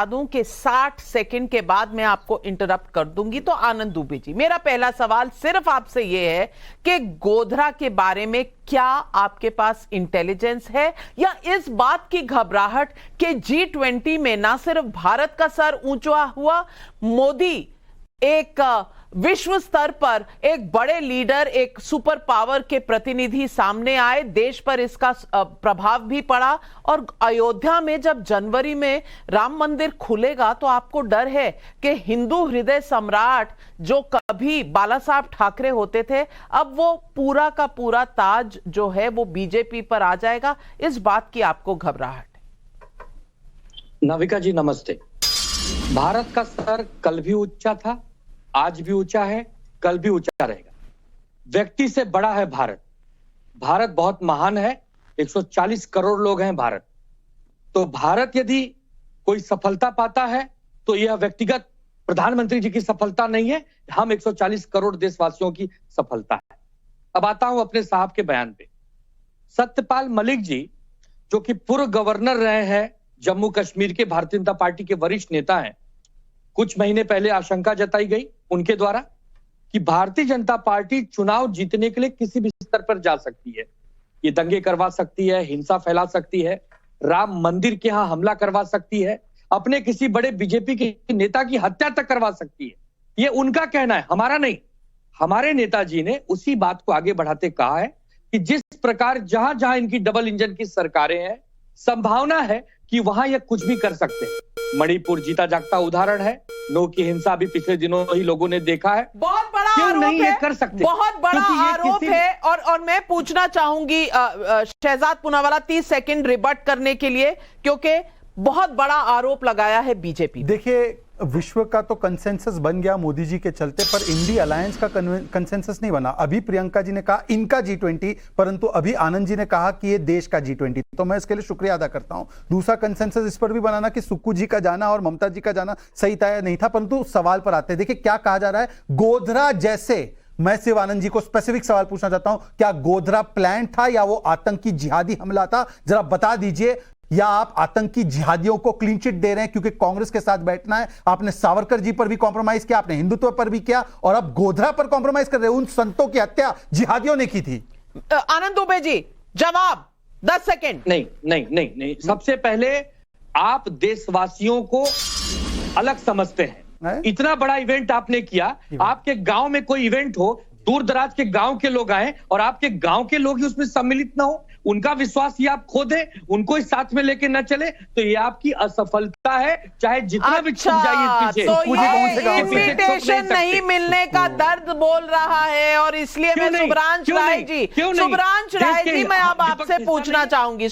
दूं कि 60 सेकंड के बाद मैं आपको इंटरप्ट कर दूंगी। तो आनंद दुबे जी, मेरा पहला सवाल सिर्फ आपसे यह है कि गोधरा के बारे में क्या आपके पास इंटेलिजेंस है, या इस बात की घबराहट कि G20 में ना सिर्फ भारत का सर ऊंचा हुआ, मोदी एक विश्व स्तर पर एक बड़े लीडर, एक सुपर पावर के प्रतिनिधि सामने आए, देश पर इसका प्रभाव भी पड़ा। और अयोध्या में जब जनवरी में राम मंदिर खुलेगा तो आपको डर है कि हिंदू हृदय सम्राट जो कभी बाला साहब ठाकरे होते थे, अब वो पूरा का पूरा ताज जो है वो बीजेपी पर आ जाएगा। इस बात की आपको घबराहट है? नाविका जी नमस्ते। भारत का स्तर कल भी ऊंचा था, आज भी ऊंचा है, कल भी ऊंचा रहेगा। व्यक्ति से बड़ा है भारत। भारत बहुत महान है, 140 करोड़ लोग हैं भारत। तो भारत यदि कोई सफलता पाता है तो यह व्यक्तिगत प्रधानमंत्री जी की सफलता नहीं है, हम 140 करोड़ देशवासियों की सफलता है। अब आता हूं अपने साहब के बयान पे। सत्यपाल मलिक जी जो कि पूर्व गवर्नर रहे हैं जम्मू कश्मीर के, भारतीय जनता पार्टी के वरिष्ठ नेता हैं, कुछ महीने पहले आशंका जताई गई उनके द्वारा कि भारतीय जनता पार्टी चुनाव जीतने के लिए किसी भी स्तर पर जा सकती है। ये दंगे करवा सकती है, हिंसा फैला सकती है, राम मंदिर के यहां हमला करवा सकती है, अपने किसी बड़े बीजेपी के नेता की हत्या तक करवा सकती है। ये उनका कहना है, हमारा नहीं। हमारे नेताजी ने उसी बात को आगे बढ़ाते कहा है कि जिस प्रकार जहां जहां इनकी डबल इंजन की सरकारें हैं, संभावना है कि वहां ये कुछ भी कर सकते हैं। मणिपुर जीता जागता उदाहरण है। नो की हिंसा भी पिछले दिनों ही लोगों ने देखा है। बहुत बड़ा क्यों आरोप नहीं है, ये कर सकते? बहुत बड़ा आरोप है। और मैं पूछना चाहूंगी शहजाद पूनावाला 30 सेकंड रिबट करने के लिए, क्योंकि बहुत बड़ा आरोप लगाया है बीजेपी। देखिए, विश्व का तो कंसेंसस बन गया मोदी जी के चलते, पर इंडी अलायंस का कंसेंसस नहीं बना। अभी प्रियंका जी ने कहा इनका G20, परंतु अभी आनंद जी ने कहा कि ये देश का G20, तो मैं इसके लिए शुक्रिया अदा करता हूं। दूसरा कंसेंसस इस पर भी बनाना कि सुक्कू जी का जाना और ममता जी का जाना सही तय नहीं था। परंतु सवाल पर आते हैं, देखिए क्या कहा जा रहा है। गोधरा जैसे, मैं शिव आनंद जी को स्पेसिफिक सवाल पूछना चाहता हूं, क्या गोधरा प्लान था या वो आतंकी जिहादी हमला था? जरा बता दीजिए। या आप आतंकी जिहादियों को क्लीन चिट दे रहे हैं क्योंकि कांग्रेस के साथ बैठना है? आपने सावरकर जी पर भी कॉम्प्रोमाइज किया, आपने हिंदुत्व पर भी किया, और अब गोधरा पर कॉम्प्रोमाइज कर रहे हैं। उन संतों की हत्या जिहादियों ने की थी। आनंद दुबे जी जवाब 10 सेकंड। नहीं नहीं नहीं नहीं, सबसे पहले आप देशवासियों को अलग समझते हैं। इतना बड़ा इवेंट आपने किया, आपके गांव में कोई इवेंट हो, दूर दराज के गांव के लोग आए और आपके गांव के लोग ही उसमें सम्मिलित ना हो, उनका विश्वास ये आप खो दे, उनको इस साथ में लेके न चले, तो ये आपकी असफलता है। चाहे जितना भी छुप जाइए तो ये इन्विटेशन नहीं मिलने का दर्द बोल रहा है, और इसलिए मैं शुभ्रांश राय जी, मैं अब आपसे पूछना चाहूंगी।